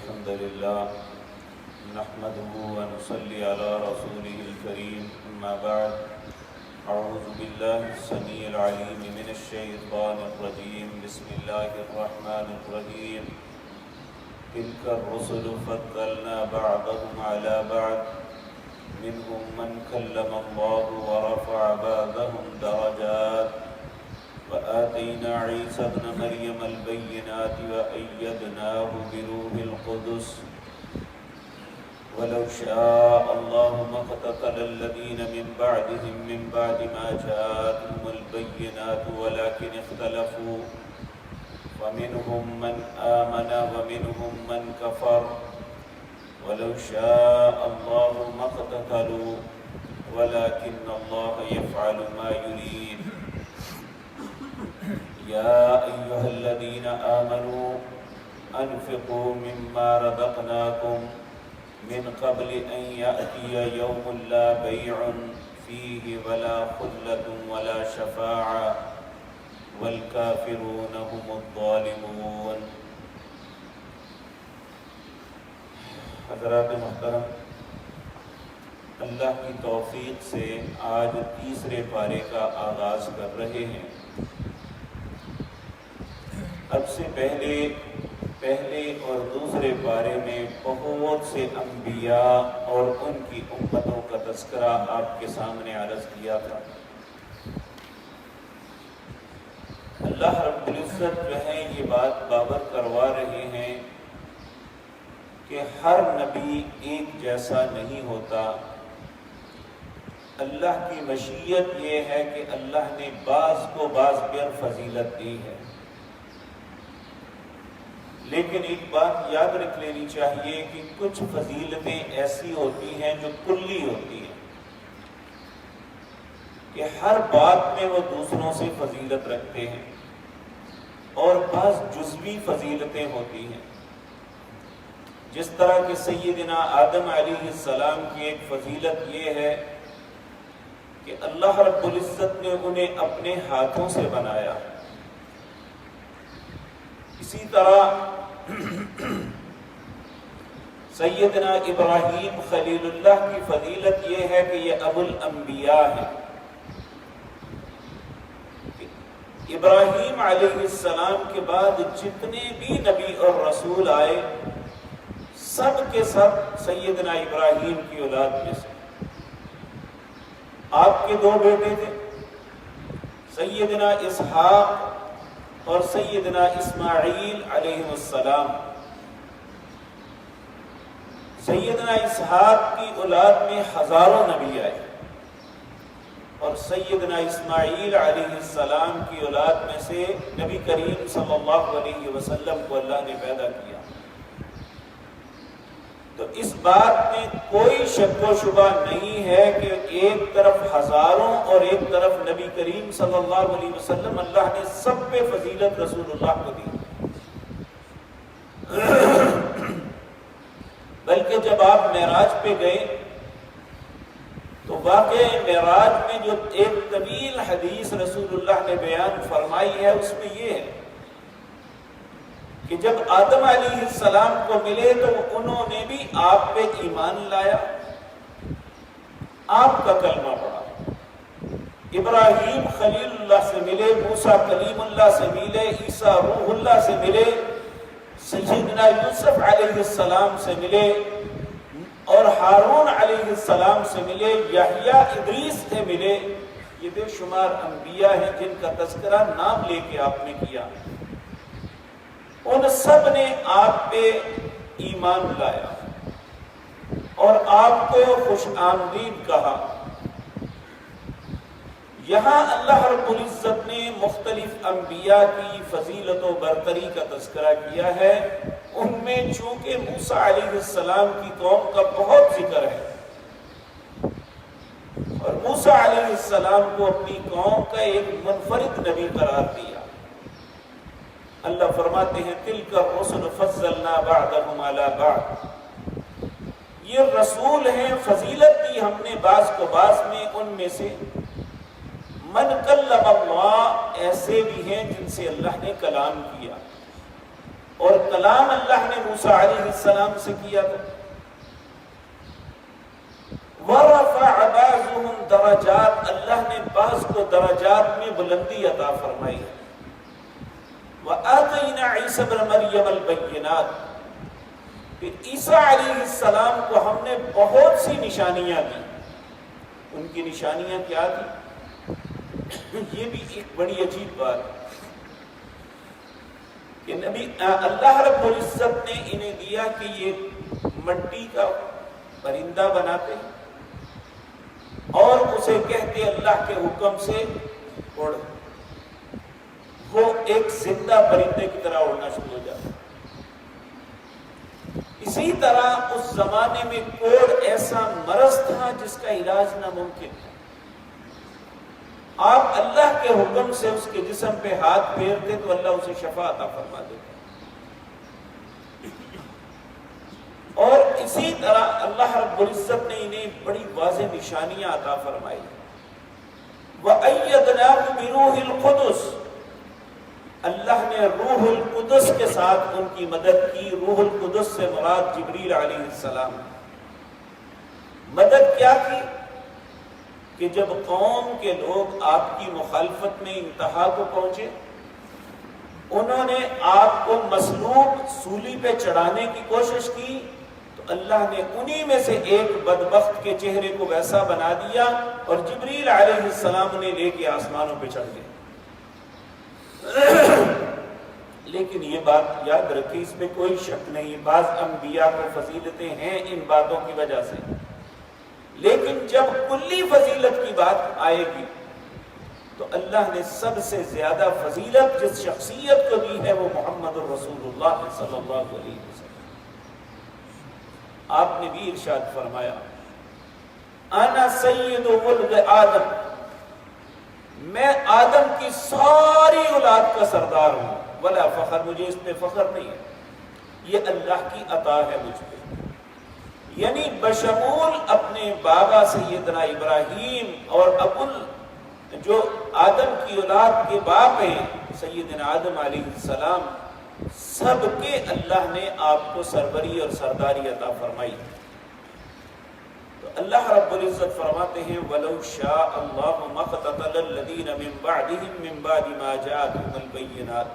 الحمد لله نحمده ونصلي على رسوله الكريم أما بعد أعوذ بالله السميع العليم من الشيطان الرجيم بسم الله الرحمن الرحيم تلك الرسل فضلنا بعضهم على بعض منهم من كلم الله ورفع بعضهم درجات وآتينا عيسى ابن مريم البينات وأيدناه بروح القدس ولو شاء الله ما اقتتل الذين من بعدهم من بعد ما جاءتهم البينات ولكن اختلفوا فمنهم من آمن ومنهم من كفر ولو شاء الله ما اقتتلوا ولكن الله يفعل ما يريد يا أيها الذين آمنوا أنفقوا مما رزقناكم من قبل أن يأتي يوم لا بيع فيه ولا خلة ولا شفاعة والكافرون هم الظالمون. حضرات محترم، اللہ کی توفیق سے آج تیسرے پارے کا آغاز کر رہے ہیں. اب سے پہلے اور دوسرے پارے میں بہت سے انبیاء اور ان کی امتوں کا تذکرہ آپ کے سامنے عرض کیا تھا. اللہ رب العزت جو ہے یہ بات باور کروا رہے ہیں کہ ہر نبی ایک جیسا نہیں ہوتا. اللہ کی مشیت یہ ہے کہ اللہ نے بعض کو بعض پر فضیلت دی ہے، لیکن ایک بات یاد رکھ لینی چاہیے کہ کچھ فضیلتیں ایسی ہوتی ہیں جو کلی ہوتی ہیں کہ ہر بات میں وہ دوسروں سے فضیلت رکھتے ہیں، اور بعض جزوی فضیلتیں ہوتی ہیں. جس طرح کہ سیدنا آدم علیہ السلام کی ایک فضیلت یہ ہے کہ اللہ رب العزت نے انہیں اپنے ہاتھوں سے بنایا. اسی طرح سیدنا ابراہیم خلیل اللہ کی فضیلت یہ ہے کہ یہ ابو الانبیاء ہیں. ابراہیم علیہ السلام کے بعد جتنے بھی نبی اور رسول آئے سب کے سب سیدنا ابراہیم کی اولاد میں سے. آپ کے دو بیٹے تھے، سیدنا اسحاق اور سیدنا اسماعیل علیہ السلام. سیدنا اسحاق کی اولاد میں ہزاروں نبی آئے، اور سیدنا اسماعیل علیہ السلام کی اولاد میں سے نبی کریم صلی اللہ علیہ وسلم کو اللہ نے پیدا کیا. تو اس بات میں کوئی شک و شبہ نہیں ہے کہ ایک طرف ہزاروں اور ایک طرف نبی کریم صلی اللہ علیہ وسلم، اللہ نے سب پہ فضیلت رسول اللہ کو دی. بلکہ جب آپ معراج پہ گئے تو واقعہ معراج میں جو ایک طویل حدیث رسول اللہ نے بیان فرمائی ہے اس میں یہ ہے کہ جب آدم علیہ السلام کو ملے تو انہوں نے بھی آپ پہ ایمان لایا، آپ کا کلمہ پڑھا. ابراہیم خلیل اللہ سے ملے، موسیٰ کلیم اللہ سے ملے، عیسیٰ روح اللہ سے ملے، سیدنا یوسف علیہ السلام سے ملے، اور ہارون علیہ السلام سے ملے، یحییٰ ادریس سے ملے. یہ بے شمار انبیاء ہیں جن کا تذکرہ نام لے کے آپ نے کیا. ان سب نے آپ پہ ایمان لایا اور آپ کو خوش آمدید کہا. یہاں اللہ رب العزت نے مختلف انبیاء کی فضیلت و برتری کا تذکرہ کیا ہے. ان میں چونکہ موسیٰ علیہ السلام کی قوم کا بہت ذکر ہے، اور موسیٰ علیہ السلام کو اپنی قوم کا ایک منفرد نبی قرار دیا. اللہ فرماتے ہیں تِلْكَ الرُّسُلُ فَضَّلْنَا بَعْضَهُمْ عَلَى بَعْضٍ. یہ رسول ہیں، فضیلت دی ہم نے بعض کو بعض میں. ان میں سے من کلم اللہ، ایسے بھی ہیں جن سے اللہ نے کلام کیا. اور کلام اللہ نے موسیٰ علیہ السلام سے کیا تھا. وَرَفَعَ بَعْضُهُمْ درجات، اللہ نے بعض کو درجات میں بلندی عطا فرمائی. وَآتَيْنَا عِيسَى ابْنَ مَرْيَمَ الْبَيِّنَاتِ، پھر عیسیٰ علیہ السلام کو ہم نے بہت سی نشانیاں دی. ان کی نشانیاں کیا تھی؟ یہ بھی ایک بڑی عجیب بات ہے کہ نبی اللہ رب العزت نے انہیں دیا کہ یہ مٹی کا پرندہ بناتے اور اسے کہتے اللہ کے حکم سے اڑ، وہ ایک زندہ پرندے کی طرح اڑنا شروع ہو جاتا. اسی طرح اس زمانے میں کوڑ ایسا مرض تھا جس کا علاج ناممکن تھا. آپ اللہ کے حکم سے اس کے جسم پہ ہاتھ پھیرتے تو اللہ اسے شفا عطا فرما دیتا. اور اسی طرح اللہ رب العزت نے انہیں بڑی واضح نشانیاں عطا فرمائی. وَأَيَّدْنَاهُ بِرُوحِ الْقُدُسِ، اللہ نے روح القدس کے ساتھ ان کی مدد کی. روح القدس سے مراد جبریل علیہ السلام. مدد کیا کی کہ جب قوم کے لوگ آپ کی مخالفت میں انتہا کو پہنچے، انہوں نے آپ کو مصلوب سولی پہ چڑھانے کی کوشش کی، تو اللہ نے انہی میں سے ایک بدبخت کے چہرے کو ویسا بنا دیا اور جبریل علیہ السلام نے لے کے آسمانوں پہ چڑھ گئے. لیکن یہ بات یاد رکھیں، اس میں کوئی شک نہیں، بعض انبیاء کو فضیلتیں ہیں ان باتوں کی وجہ سے، لیکن جب کلی فضیلت کی بات آئے گی تو اللہ نے سب سے زیادہ فضیلت جس شخصیت کو دی ہے وہ محمد الرسول اللہ صلی اللہ علیہ وسلم. آپ نے بھی ارشاد فرمایا انا سید ولد آدم، میں آدم کی ساری اولاد کا سردار ہوں. ولا فخر، مجھے اس پہ فخر نہیں ہے، یہ اللہ کی عطا ہے مجھ پہ. یعنی بشمول اپنے بابا سیدنا ابراہیم اور جو آدم کی اولاد کے باپ ہیں سیدنا آدم علیہ السلام، سب کے اللہ نے آپ کو سربری اور سرداری عطا فرمائی. تو اللہ رب العزت فرماتے ہیں وَلَوْ شَاءَ اللَّهُ مَا اقْتَتَلَ الَّذِينَ مِن بَعْدِهِم مِّن بَعْدِ مَا جَاءَتْهُمُ الْبَيِّنَاتُ.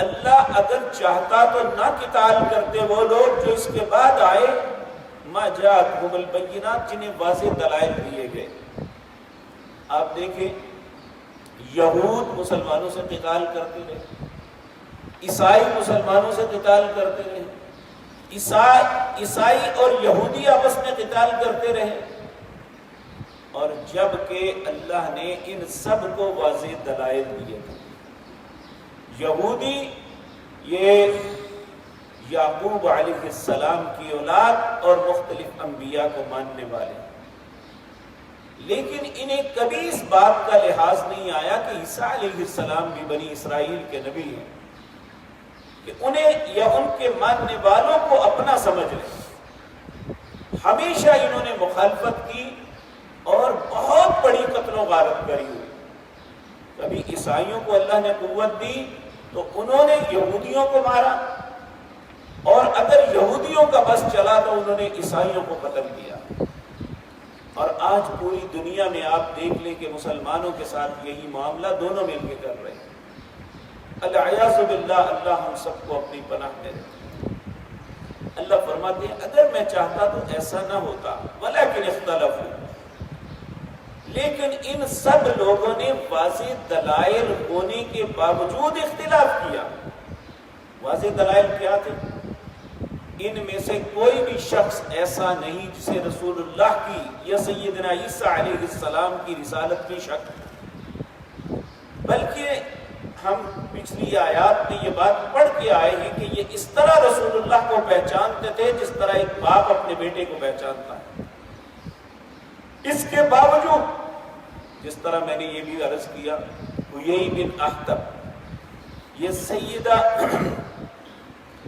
اللہ اگر چاہتا تو نہ قتال کرتے وہ لوگ جو اس کے بعد آئے، مَا جَاءَتْهُمُ الْبَيِّنَاتُ، جنہیں واضح دلائل دیے گئے. آپ دیکھیں یہود مسلمانوں سے قتال کرتے رہے، عیسائی مسلمانوں سے قتال کرتے رہے، عیسائی اور یہودی آپس میں قتال کرتے رہے، اور جب کہ اللہ نے ان سب کو واضح دلائل دیے تھے. یہودی یہ یعقوب علیہ السلام کی اولاد اور مختلف انبیاء کو ماننے والے، لیکن انہیں کبھی اس بات کا لحاظ نہیں آیا کہ عیسیٰ علیہ السلام بھی بنی اسرائیل کے نبی ہیں، کہ انہیں یا ان کے ماننے والوں کو اپنا سمجھ لیں. ہمیشہ انہوں نے مخالفت کی اور بہت بڑی قتل و غارت کری ہوئی. کبھی عیسائیوں کو اللہ نے قوت دی تو انہوں نے یہودیوں کو مارا، اور اگر یہودیوں کا بس چلا تو انہوں نے عیسائیوں کو قتل کیا. اور آج پوری دنیا میں آپ دیکھ لیں کہ مسلمانوں کے ساتھ یہی معاملہ دونوں مل کے کر رہے ہیں. العیاذ باللہ، اللہ ہم سب کو اپنی پناہ میں رکھے. اللہ فرماتے ہیں اگر میں چاہتا تو ایسا نہ ہوتا، ولیکن اختلفوا، لیکن ان سب لوگوں نے واضح دلائل ہونے کے باوجود اختلاف کیا. واضح دلائل کیا تھے؟ ان میں سے کوئی بھی شخص ایسا نہیں جسے رسول اللہ کی یا سیدنا عیسیٰ علیہ السلام کی رسالت میں شک، بلکہ ہم پچھلی آیات میں یہ بات پڑھ کے آئے ہیں کہ یہ اس طرح رسول اللہ کو پہچانتے تھے جس طرح ایک باپ اپنے بیٹے کو پہچانتا ہے. اس کے باوجود جس طرح میں نے یہ بھی عرض کیا، حیی بن اخطب، یہ سیدہ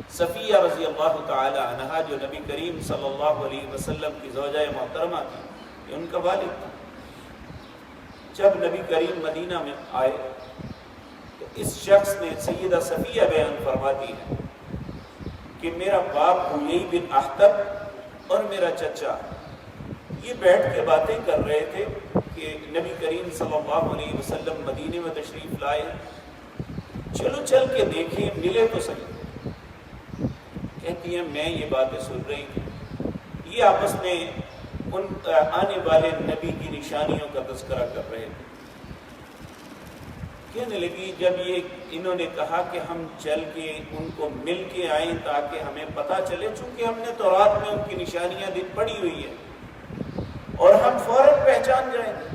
صفیہ رضی اللہ تعالی عنہا جو نبی کریم صلی اللہ علیہ وسلم کی زوجہ محترمہ تھی، یہ ان کا والد تھا. جب نبی کریم مدینہ میں آئے تو اس شخص نے، سیدہ صفیہ بیان فرماتی ہے کہ میرا باپ حیی بن اخطب اور میرا چچا یہ بیٹھ کے باتیں کر رہے تھے کہ نبی کریم صلی اللہ علیہ وسلم مدینے میں تشریف لائے، چلو چل کے دیکھیں، ملے تو صحیح۔ کہتی ہیں میں یہ باتیں سن رہی تھی، یہ آپس میں ان آنے والے نبی کی نشانیوں کا تذکرہ کر رہے تھے۔ کہنے لگی جب یہ انہوں نے کہا کہ ہم چل کے ان کو مل کے آئیں تاکہ ہمیں پتہ چلے، چونکہ ہم نے تورات میں ان کی نشانیاں پڑھی ہوئی ہیں اور ہم فوراً پہچان جائیں گے۔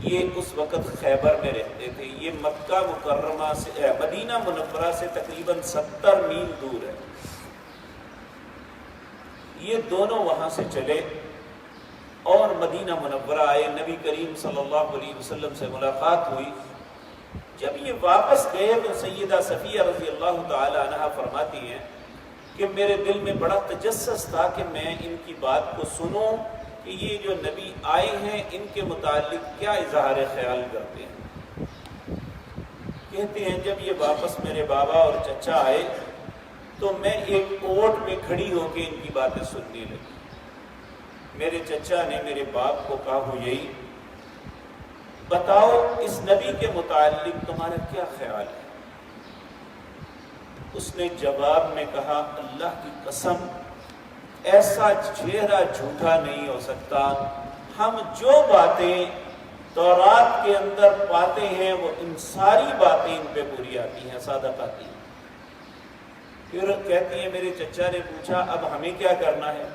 یہ اس وقت خیبر میں رہتے تھے، یہ مکہ مکرمہ سے مدینہ منورہ سے تقریباً 70 میل دور ہے۔ یہ دونوں وہاں سے چلے اور مدینہ منورہ آئے، نبی کریم صلی اللہ علیہ وسلم سے ملاقات ہوئی۔ جب یہ واپس گئے تو سیدہ صفیہ رضی اللہ تعالی عنہا فرماتی ہیں کہ میرے دل میں بڑا تجسس تھا کہ میں ان کی بات کو سنوں کہ یہ جو نبی آئے ہیں ان کے متعلق کیا اظہار خیال کرتے ہیں۔ کہتے ہیں جب یہ واپس میرے بابا اور چچا آئے تو میں ایک اوٹ میں کھڑی ہو کے ان کی باتیں سننے لگی۔ میرے چچا نے میرے باپ کو کہا حیی بتاؤ اس نبی کے متعلق تمہارا کیا خیال ہے؟ اس نے جواب میں کہا اللہ کی قسم ایسا چہرہ جھوٹا نہیں ہو سکتا، ہم جو باتیں تورات کے اندر پاتے ہیں وہ ان ساری باتیں ان پہ پوری آتی ہیں، صادق آتی ہیں۔ پھر کہتی ہیں میرے چچا نے پوچھا اب ہمیں کیا کرنا ہے؟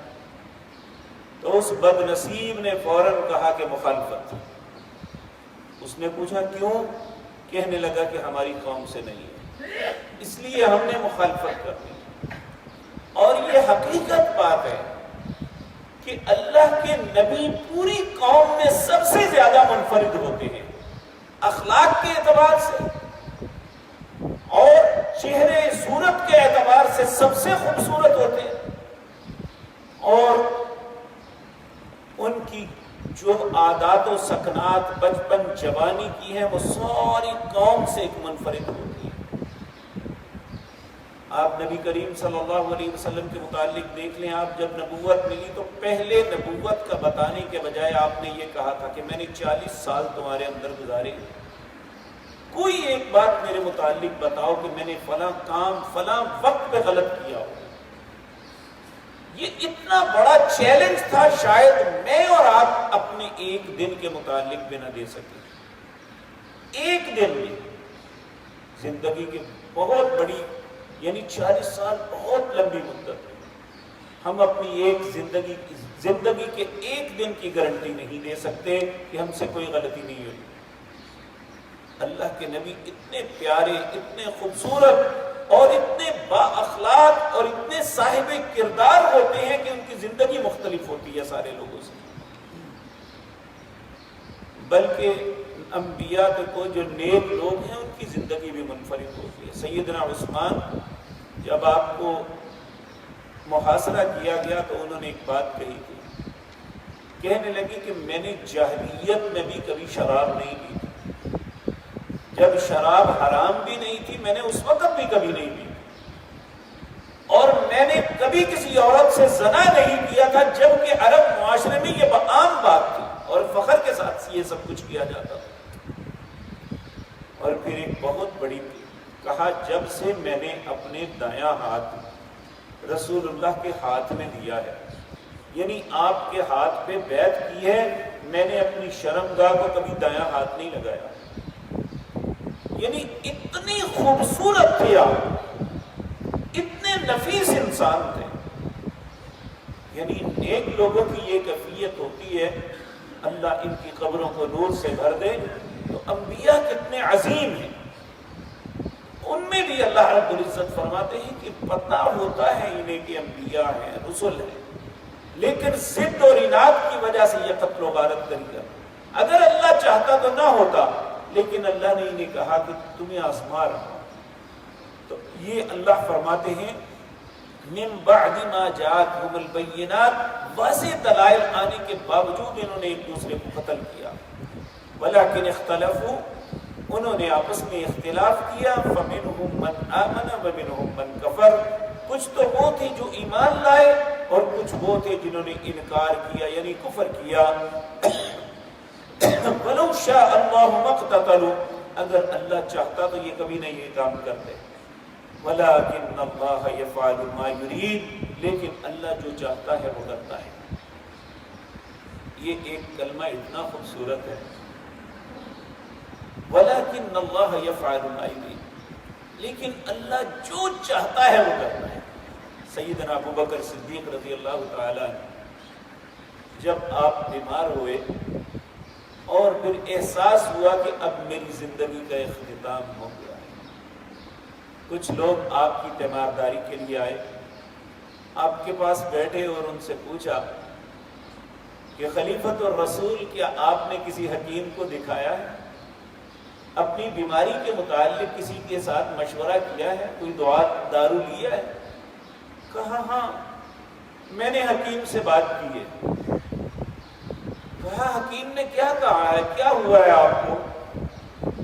تو اس بد نصیب نے فوراً کہا کہ مخالفت۔ اس نے پوچھا کیوں؟ کہنے لگا کہ ہماری قوم سے نہیں ہے، اس لیے ہم نے مخالفت کر دی۔ اور یہ حقیقت بات ہے کہ اللہ کے نبی پوری قوم میں سب سے زیادہ منفرد ہوتے ہیں، اخلاق کے اعتبار سے اور چہرے صورت کے اعتبار سے سب سے خوبصورت ہوتے ہیں، اور ان کی جو عادات و سکنات بچپن جوانی کی ہیں وہ ساری قوم سے ایک منفرد ہوتی ہے۔ آپ نبی کریم صلی اللہ علیہ وسلم کے متعلق دیکھ لیں، آپ جب نبوت ملی تو پہلے نبوت کا بتانے کے بجائے آپ نے یہ کہا تھا کہ میں نے 40 سال تمہارے اندر گزارے، کوئی ایک بات میرے متعلق بتاؤ کہ میں نے فلاں کام فلاں وقت پہ غلط کیا ہو۔ یہ اتنا بڑا چیلنج تھا، شاید میں اور آپ اپنے ایک دن کے متعلق بھی نہ دے سکیں۔ ایک دن میں زندگی کی بہت بڑی، یعنی 40 سال بہت لمبی مدت، ہم اپنی ایک زندگی کے ایک دن کی گارنٹی نہیں دے سکتے کہ ہم سے کوئی غلطی نہیں ہوئی۔ اللہ کے نبی اتنے پیارے، اتنے خوبصورت اور اتنے با اخلاق اور اتنے صاحب کردار ہوتے ہیں کہ ان کی زندگی مختلف ہوتی ہے سارے لوگوں سے۔ بلکہ انبیاء کو جو نیک لوگ ہیں ان کی زندگی بھی منفرد ہوتی ہے۔ سیدنا عثمان جب آپ کو محاصرہ کیا گیا تو انہوں نے ایک بات کہی تھی، کہنے لگی کہ میں نے جاہلیت میں بھی کبھی شراب نہیں پی تھی، جب شراب حرام بھی نہیں تھی میں نے اس وقت بھی کبھی نہیں پی، اور میں نے کبھی کسی عورت سے زنا نہیں کیا تھا، جبکہ عرب معاشرے میں یہ عام بات تھی اور فخر کے ساتھ یہ سب کچھ کیا جاتا تھا۔ اور پھر ایک بہت بڑی کہا جب سے میں نے اپنے دایاں ہاتھ رسول اللہ کے ہاتھ میں دیا ہے، یعنی آپ کے ہاتھ پہ بیعت کی ہے، میں نے اپنی شرمگاہ کو کبھی دایاں ہاتھ نہیں لگایا۔ یعنی اتنی خوبصورت تھے آپ، اتنے نفیس انسان تھے۔ یعنی نیک لوگوں کی یہ کیفیت ہوتی ہے، اللہ ان کی قبروں کو نور سے بھر دے۔ تو انبیاء کتنے عظیم ہیں، ان میں بھی اللہ رب العزت فرماتے ہیں کہ پتہ ہوتا ہے انہیں کہ انبیاء ہیں، رسول ہیں، لیکن ضد اور اناد کی وجہ سے یہ قتل و غارت کری جاتی۔ اگر اللہ چاہتا تو نہ ہوتا، لیکن اللہ نے انہیں کہا کہ تمہیں آزما رہا۔ تو یہ اللہ فرماتے ہیں من بعد ما جاءتهم البینات، واضح دلائل آنے کے باوجود انہوں نے ایک دوسرے کو قتل کیا۔ ولکن اختلفوا، انہوں نے آپس میں اختلاف کیا، فَمِنْهُمْ مَنْ آمَنَ وَمِنْهُمْ مَنْ كَفَرَ، کچھ تو وہ تھے جو ایمان لائے اور کچھ وہ تھے جنہوں نے انکار کیا یعنی کفر کیا۔ وَلَوْ شَاءَ اللَّهُ مَا اقْتَتَلُوا، اگر اللہ چاہتا تو یہ کبھی نہیں یہ کام کرتے۔ وَلَٰكِنَّ اللَّهَ يَفْعَلُ مَا يُرِيدُ، لیکن اللہ جو چاہتا ہے وہ کرتا ہے۔ یہ ایک کلمہ اتنا خوبصورت ہے، وَلَٰكِنَّ اللَّهَ يَفْعَلُ مَا يُرِيدُ، لیکن اللہ جو چاہتا ہے وہ کرتا ہے۔ سیدنا ابو بکر صدیق رضی اللہ تعالیٰ جب آپ بیمار ہوئے اور پھر احساس ہوا کہ اب میری زندگی کا اختتام ہو گیا، کچھ لوگ آپ کی تیمارداری کے لیے آئے، آپ کے پاس بیٹھے اور ان سے پوچھا کہ خلیفۃ الرسول کیا آپ نے کسی حکیم کو دکھایا ہے، اپنی بیماری کے متعلق کسی کے ساتھ مشورہ کیا ہے، کوئی دعا دارو لیا ہے؟ کہا ہاں میں نے حکیم سے بات کی ہے۔ کہا حکیم نے کیا کہا ہے، کیا ہوا ہے آپ کو؟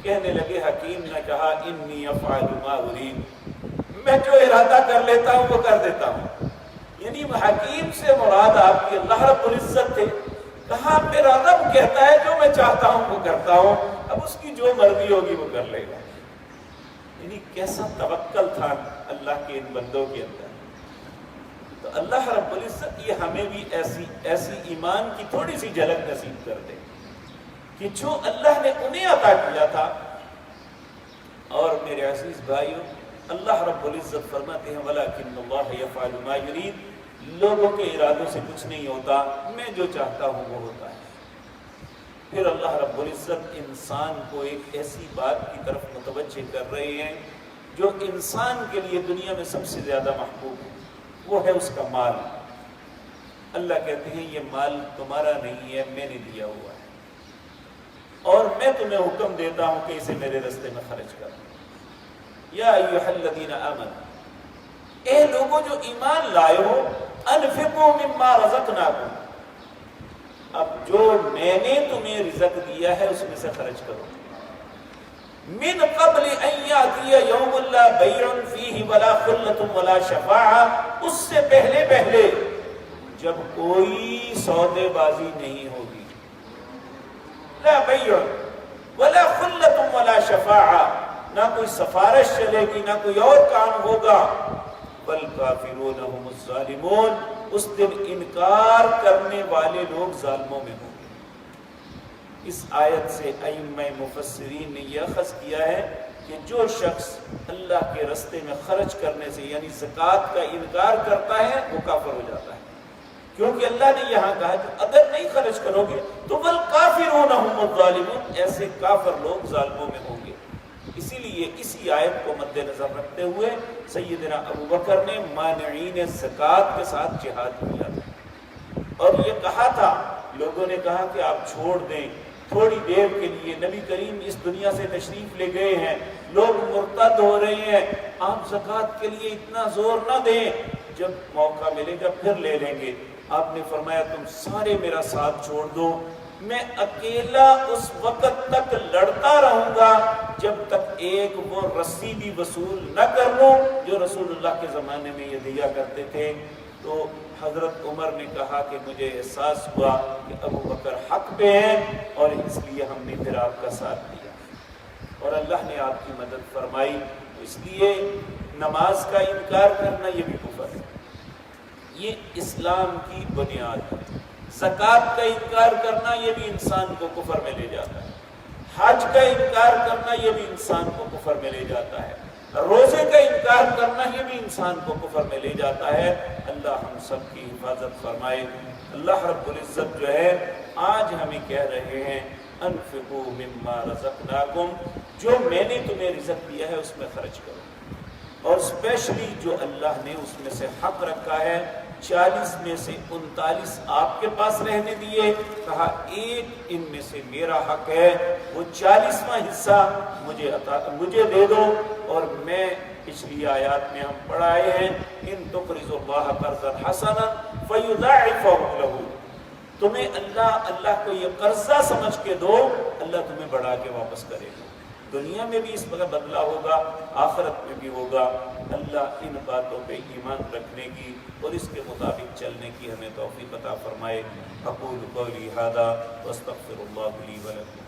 کہنے لگے حکیم نے کہا انی افعل ما ارید، میں جو ارادہ کر لیتا ہوں وہ کر دیتا ہوں۔ یعنی حکیم سے مراد آپ کی اللہ رب العزت تھے۔ کہا میرا رب کہتا ہے جو میں چاہتا ہوں وہ کرتا ہوں، اب اس کی جو مرضی ہوگی وہ کر لے گا۔ یعنی کیسا توکل تھا اللہ کے ان بندوں کے اندر۔ تو اللہ رب العزت یہ ہمیں بھی ایسی ایمان کی تھوڑی سی جھلک نصیب کر دے کہ جو اللہ نے انہیں عطا کیا تھا۔ اور میرے عزیز بھائیوں، اللہ رب العزت فرماتے ہیں وَلَٰكِنَّ اللَّهَ يَفْعَلُ مَا يُرِيدُ، لوگوں کے ارادوں سے کچھ نہیں ہوتا، میں جو چاہتا ہوں وہ ہوتا ہے۔ پھر اللہ رب العزت انسان کو ایک ایسی بات کی طرف متوجہ کر رہے ہیں جو انسان کے لیے دنیا میں سب سے زیادہ محبوب ہے، وہ ہے اس کا مال۔ اللہ کہتے ہیں یہ مال تمہارا نہیں ہے، میں نے دیا ہوا ہے اور میں تمہیں حکم دیتا ہوں کہ اسے میرے راستے میں خرچ کرو۔ یا ایھا الذین آمنوا، اے لوگوں جو ایمان لائے ہو، انفقوا مما رزقناکم، اب جو میں نے تمہیں رزق دیا ہے اس میں سے خرچ کرو۔ من قبل ان یاتی یوم لا بیع فیہ ولا خلۃ ولا شفاعۃ، اس سے پہلے جب کوئی سودے بازی نہیں ہوگی، لا بیع ولا خلۃ ولا شفاعۃ، نہ کوئی سفارش چلے گی نہ کوئی اور کام ہوگا، والکافرون هم الظالمون، اس دن انکار کرنے والے لوگ ظالموں میں ہوں گے۔ اس آیت سے ائمہ مفسرین نے یہ اخذ کیا ہے کہ جو شخص اللہ کے راستے میں خرچ کرنے سے یعنی زکوٰۃ کا انکار کرتا ہے وہ کافر ہو جاتا ہے، کیونکہ اللہ نے یہاں کہا کہ اگر نہیں خرچ کرو گے تو والکافرون هم الظالمون، ایسے کافر لوگ ظالموں میں ہوں گے۔ اسی لیے اسی آیت کو مد نظر رکھتے ہوئے سیدنا ابو بکر نے مانعین زکوٰۃ کے ساتھ جہاد کیا تھا اور یہ کہا تھا، لوگوں نے کہا کہ آپ چھوڑ دیں تھوڑی دیر کے لیے، نبی کریم اس دنیا سے تشریف لے گئے ہیں، لوگ مرتد ہو رہے ہیں، آپ زکوٰۃ کے لیے اتنا زور نہ دیں، جب موقع ملے گا پھر لے لیں گے۔ آپ نے فرمایا تم سارے میرا ساتھ چھوڑ دو، میں اکیلا اس وقت تک لڑتا رہوں گا جب تک ایک وہ رسی بھی وصول نہ کر لوں جو رسول اللہ کے زمانے میں یہ دیا کرتے تھے۔ تو حضرت عمر نے کہا کہ مجھے احساس ہوا کہ ابو بکر حق پہ ہیں اور اس لیے ہم نے پھر آپ کا ساتھ دیا اور اللہ نے آپ کی مدد فرمائی۔ اس لیے نماز کا انکار کرنا یہ بھی کفر ہے، یہ اسلام کی بنیاد ہے۔ زکوٰۃ کا انکار کرنا یہ بھی انسان کو کفر میں لے جاتا ہے، حج کا انکار کرنا یہ بھی انسان کو کفر میں لے جاتا ہے، روزے کا انکار کرنا یہ بھی انسان کو کفر میں لے جاتا ہے۔ اللہ ہم سب کی حفاظت فرمائے۔ اللہ رب العزت جو ہے آج ہمیں کہہ رہے ہیں انفقوا مما رزقناکم، جو میں نے تمہیں رزق دیا ہے اس میں خرچ کرو، اور اسپیشلی جو اللہ نے اس میں سے حق رکھا ہے 40 میں سے 39 آپ کے پاس رہنے دیے، کہا ایک ان میں سے میرا حق ہے، وہ 40واں حصہ مجھے دے دو، اور میں پچھلی آیات میں ہم پڑھائے ہیں ان تقرضوا اللہ قرضا حسنا فیضاعفہ لہ، تمہیں اللہ کو یہ قرضہ سمجھ کے دو، اللہ تمہیں بڑھا کے واپس کرے گا۔ دنیا میں بھی اس پر بدلہ ہوگا، آخرت میں بھی ہوگا۔ اللہ ان باتوں پہ ایمان رکھنے کی اور اس کے مطابق چلنے کی ہمیں توفیق عطا فرمائے۔ اقول قولی ھذا واستغفر اللہ لی ولکم۔